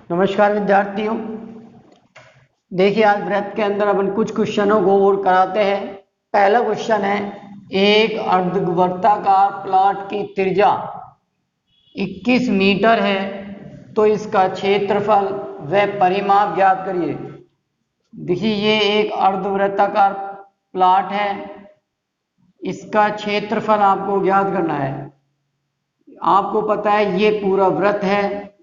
नमस्कार विद्यार्थियों। देखिए आज वृत्त के अंदर अपन कुछ क्वेश्चनों को और कराते हैं। पहला क्वेश्चन है, एक अर्धवृत्ताकार प्लॉट की त्रिज्या 21 मीटर है तो इसका क्षेत्रफल व परिमाप ज्ञात करिए। देखिए ये एक अर्धवृत्ताकार प्लॉट है, इसका क्षेत्रफल आपको ज्ञात करना है। आपको पता है ये पूरा वृत्त है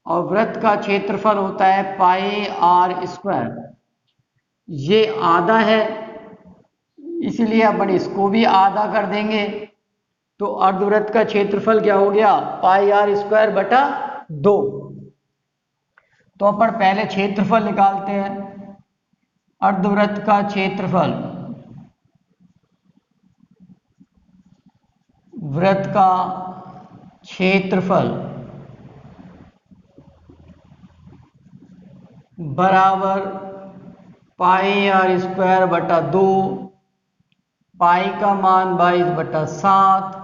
और वृत्त का क्षेत्रफल होता है पाई आर स्क्वायर। ये आधा है इसलिए अपन इसको भी आधा कर देंगे तो अर्धवृत्त का क्षेत्रफल क्या हो गया, पाई आर स्क्वायर बटा 2। तो अपन पहले क्षेत्रफल निकालते हैं। अर्धवृत्त का क्षेत्रफल, वृत्त का क्षेत्रफल बराबर पाई आर स्क्वायर बटा 2। पाई का मान 22/7,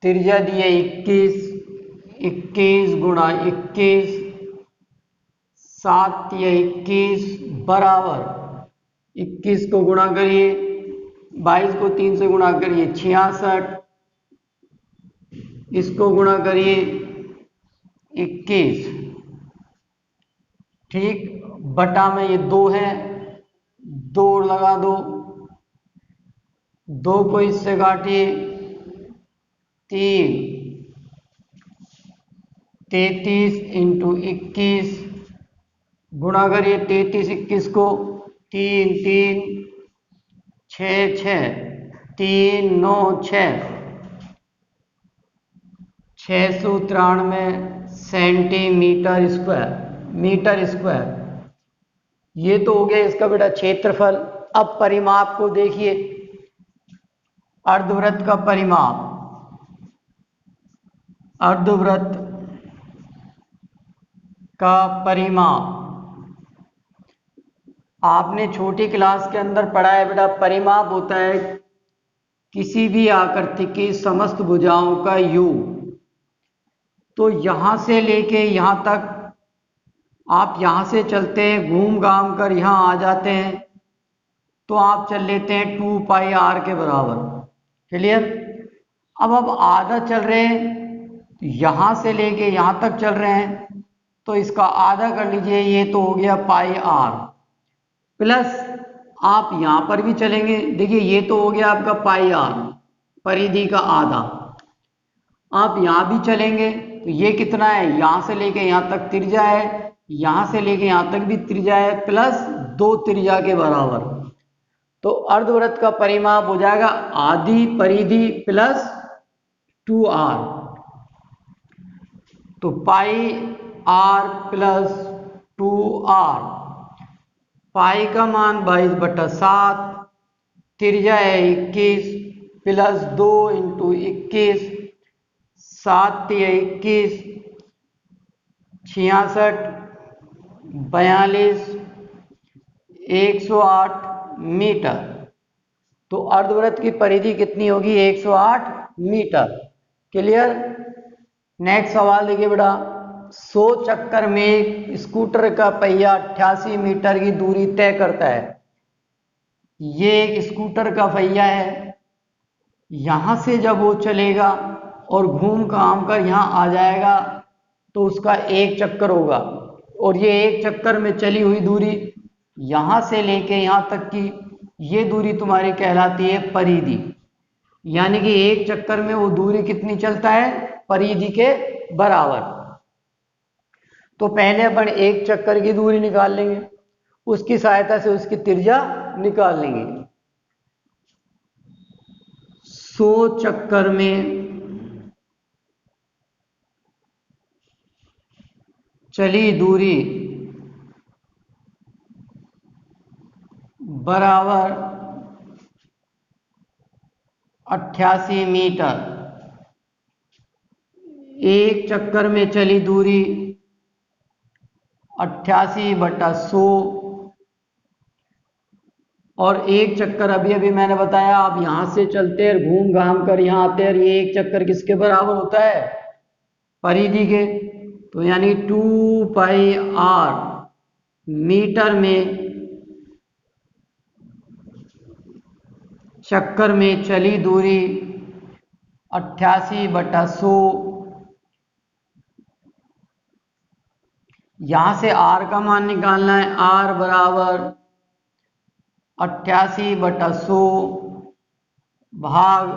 त्रिज्या दी है 21, 21 गुणा 21, 7 या 21 बराबर 21 को गुणा करिए, 22 को 3 से गुणा करिए 66, इसको गुणा करिए 21, ठीक, बटा में ये 2 है, 2 लगा दो, 2 को इससे काटिए 3, 33 इंटू 21 गुणा करिए 33 21 को, 3 3 6 6 3 9 6 693 सेंटीमीटर स्क्वायर, मीटर स्क्वायर। ये तो हो गया इसका बेटा क्षेत्रफल। अब परिमाप को देखिए, अर्धवृत्त का परिमाप, अर्धवृत्त का परिमाप आपने छोटी क्लास के अंदर पढ़ा है बेटा। परिमाप होता है किसी भी आकृति की समस्त भुजाओं का योग। तो यहां से लेके यहां तक आप यहां से चलते हैं, घूम घाम कर यहां आ जाते हैं तो आप चल लेते हैं 2 पाई आर के बराबर। क्लियर। अब आधा चल रहे हैं, यहां से लेके यहां तक चल रहे हैं तो इसका आधा कर लीजिए, ये तो हो गया पाई आर। प्लस आप यहां पर भी चलेंगे, देखिए ये तो हो गया आपका पाई आर, परिधि का आधा। आप यहां भी चलेंगे तो ये कितना है, यहां से लेके यहां तक त्रिज्या है, यहां से लेके यहां तक भी त्रिज्या है, प्लस 2 त्रिज्या के बराबर। तो अर्धवृत्त का परिमाप हो जाएगा आधी परिधि प्लस 2r। तो पाई आर प्लस 2r। पाई का मान 22/7, त्रिज्या है 21, प्लस 2 इंटू 21, 7 या 21, 66, 42, 108 मीटर। तो अर्धवृत्त की परिधि कितनी होगी, 108 मीटर। क्लियर। नेक्स्ट सवाल देखिए बेटा, 100 चक्कर में स्कूटर का पहिया 88 मीटर की दूरी तय करता है। ये एक स्कूटर का पहिया है, यहां से जब वो चलेगा और घूम घाम कर यहां आ जाएगा तो उसका एक चक्कर होगा, और ये एक चक्कर में चली हुई दूरी यहां से लेके यहां तक की ये दूरी तुम्हारी कहलाती है परिधि। यानी कि एक चक्कर में वो दूरी कितनी चलता है, परिधि के बराबर। तो पहले अपन एक चक्कर की दूरी निकाल लेंगे, उसकी सहायता से उसकी त्रिज्या निकाल लेंगे। 100 चक्कर में चली दूरी बराबर 88 मीटर। एक चक्कर में चली दूरी 88/100, और एक चक्कर अभी अभी मैंने बताया आप यहां से चलते हैं घूम घाम कर यहां आते हैं, ये एक चक्कर किसके बराबर होता है, परिधि के। तो यानी 2 पाई आर मीटर में चक्कर में चली दूरी 88/100। यहां से आर का मान निकालना है। आर बराबर 88/100 भाग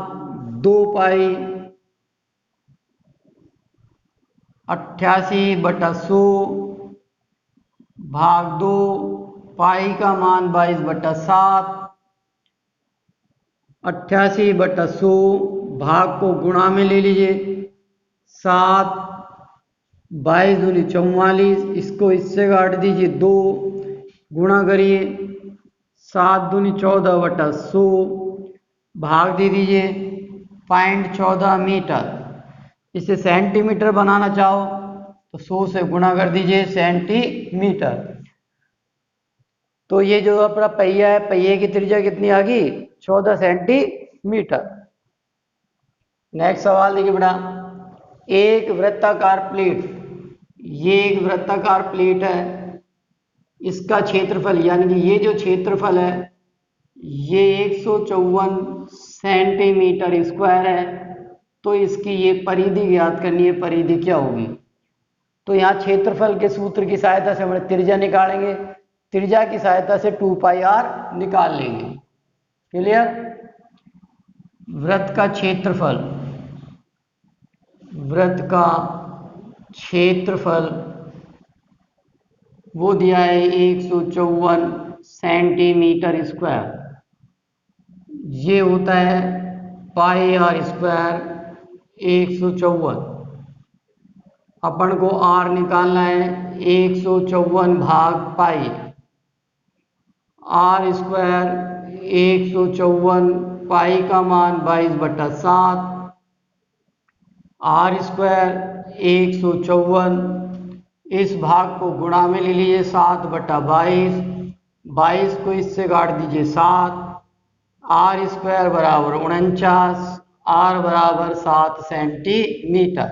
2 पाई 88/100 भाग 2 पाई का मान 22/7। 88/100 भाग को गुणा में ले लीजिए 7, 22 दूनी 44, इसको इससे काट दीजिए 2, गुणा करिए 7 दूनी 14/100 भाग दे दीजिए 0.14 मीटर। इसे सेंटीमीटर बनाना चाहो तो 100 से गुणा कर दीजिए सेंटीमीटर। तो ये जो अपना पहिया है, पहिए की त्रिज्या कितनी आ गई? 14 सेंटीमीटर। नेक्स्ट सवाल देखिए बेटा, एक वृत्ताकार प्लेट, ये एक वृत्ताकार प्लेट है, इसका क्षेत्रफल यानी कि ये जो क्षेत्रफल है ये 154 सेंटीमीटर स्क्वायर है। तो इसकी ये परिधि ज्ञात करनी है, परिधि क्या होगी? तो यहाँ क्षेत्रफल के सूत्र की सहायता से हम त्रिज्या निकालेंगे, त्रिज्या की सहायता से 2 पाई आर निकाल लेंगे। क्लियर? वृत्त का क्षेत्रफल, वृत्त का क्षेत्रफल वो दिया है 154 सेंटीमीटर स्क्वायर। ये होता है पाई आर स्क्वायर 154। अपन को आर निकालना है 154 भाग पाई। आर स्क्वायर 154 पाई का मान 22/7। आर स्क्वायर 154, इस भाग को गुणा में ले लीजिए 7/22, 22 को इससे काट दीजिए 7। आर स्क्वायर बराबर 49, आर बराबर 7 सेंटीमीटर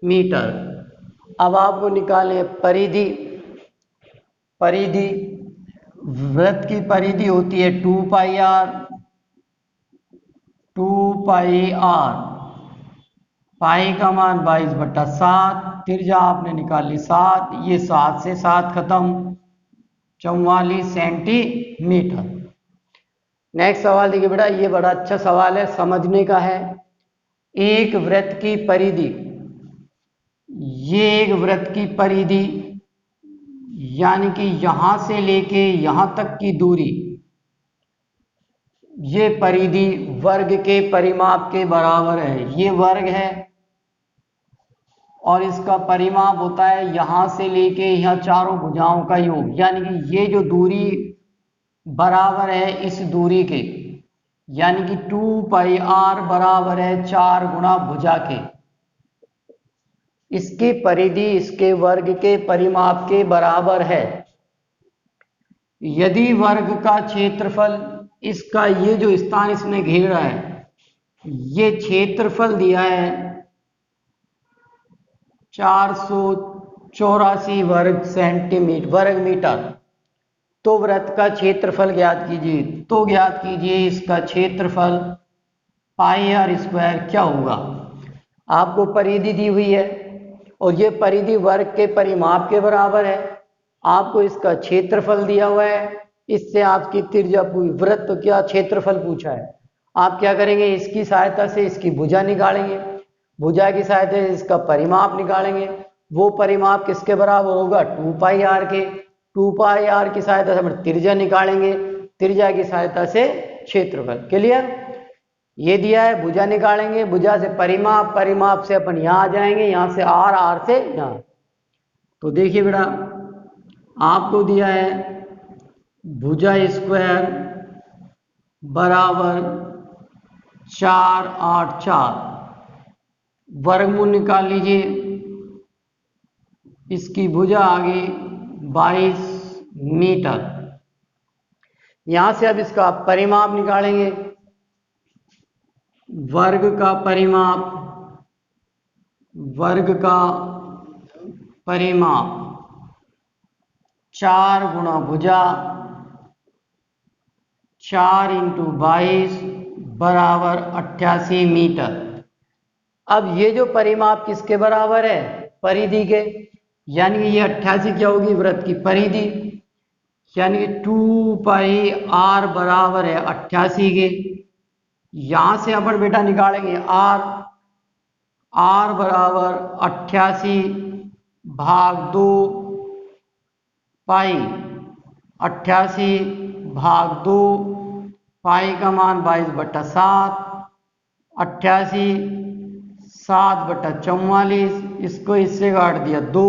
मीटर। अब आपको निकालें परिधि। परिधि, वृत्त की परिधि होती है 2 पाई आर। 2 पाई आर, पाई का मान 22/7, त्रिज्या आपने निकाली 7, ये 7 से 7 खत्म, 44 सेंटीमीटर। नेक्स्ट सवाल देखिए बेटा, ये बड़ा अच्छा सवाल है, समझने का है। एक वृत्त की परिधि, ये एक वृत्त की परिधि यानी कि यहां से लेके यहां तक की दूरी, ये परिधि वर्ग के परिमाप के बराबर है। ये वर्ग है और इसका परिमाप होता है यहां से लेके यहां चारों भुजाओं का योग, यानी कि ये जो दूरी बराबर है इस दूरी के, यानी कि 2 पाई आर बराबर है 4 गुणा भुजा के। इसकी परिधि इसके वर्ग के परिमाप के बराबर है। यदि वर्ग का क्षेत्रफल, इसका ये जो स्थान इसने घेरा है, ये क्षेत्रफल दिया है 484 वर्ग मीटर। तो वृत्त का क्षेत्रफल ज्ञात कीजिए। तो ज्ञात कीजिए इसका क्षेत्रफल पाई आर स्क्वायर क्या होगा। आपको परिधि दी हुई है और ये परिधि वर्ग के परिमाप के बराबर है। आपको इसका क्षेत्रफल दिया हुआ है, इससे आपकी त्रिज्या पूरी, वृत्त तो क्या क्षेत्रफल पूछा है। आप क्या करेंगे, इसकी सहायता से इसकी भुजा निकालेंगे, भुजा की सहायता से इसका परिमाप निकालेंगे। वो परिमाप किसके बराबर होगा? 2 पाई आर के। 2 पाई आर की सहायता से हम त्रिज्या निकालेंगे, त्रिज्या की सहायता से क्षेत्रफल। क्लियर? ये दिया है, भुजा निकालेंगे, भुजा से परिमाप, परिमाप से अपन यहाँ आ जाएंगे, यहाँ से आर, आर से यहाँ। तो देखिए बेटा, आपको दिया है भुजा स्क्वायर बराबर 484, वर्गमूल निकाल लीजिए। इसकी भुजा आ गई 22 मीटर। यहां से अब इसका परिमाप निकालेंगे, वर्ग का परिमाप, वर्ग का परिमाप 4 गुणा भुजा 4 इंटू 22 बराबर 88 मीटर। अब ये जो परिमाप किसके बराबर है? परिधि के, यानी कि ये 88 क्या होगी? वृत्त की परिधि, यानी कि 2 पाई आर बराबर है 88 के। यहां से अपन बेटा निकालेंगे आर बराबर 88 भाग 2 पाई 88 भाग 2 पाई का मान 22/7 88 7/44, इसको इससे काट दिया 2,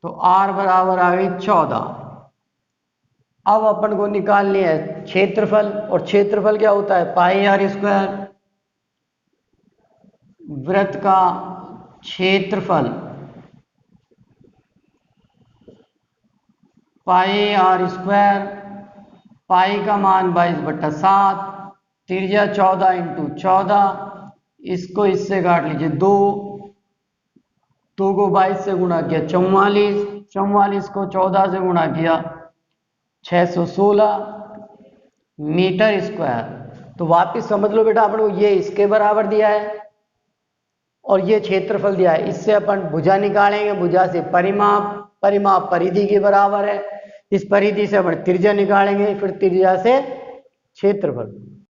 तो आर बराबर आ गई 14। अब अपन को निकालनी है क्षेत्रफल, और क्षेत्रफल क्या होता है? पाई आर स्क्वायर। वृत्त का क्षेत्रफल पाई आर स्क्वायर, पाई का मान 22/7, त्रिज्या 14 इंटू 14, इसको इससे काट लीजिए 2 को 22 से गुणा किया 44, 44 को 14 से गुणा किया 616 मीटर स्क्वायर। तो वापिस समझ लो बेटा, अपन को ये इसके बराबर दिया है और ये क्षेत्रफल दिया है। इससे अपन भुजा निकालेंगे, भुजा से परिमाप परिधि के बराबर है, इस परिधि से अपन त्रिज्या निकालेंगे, फिर त्रिज्या से क्षेत्रफल।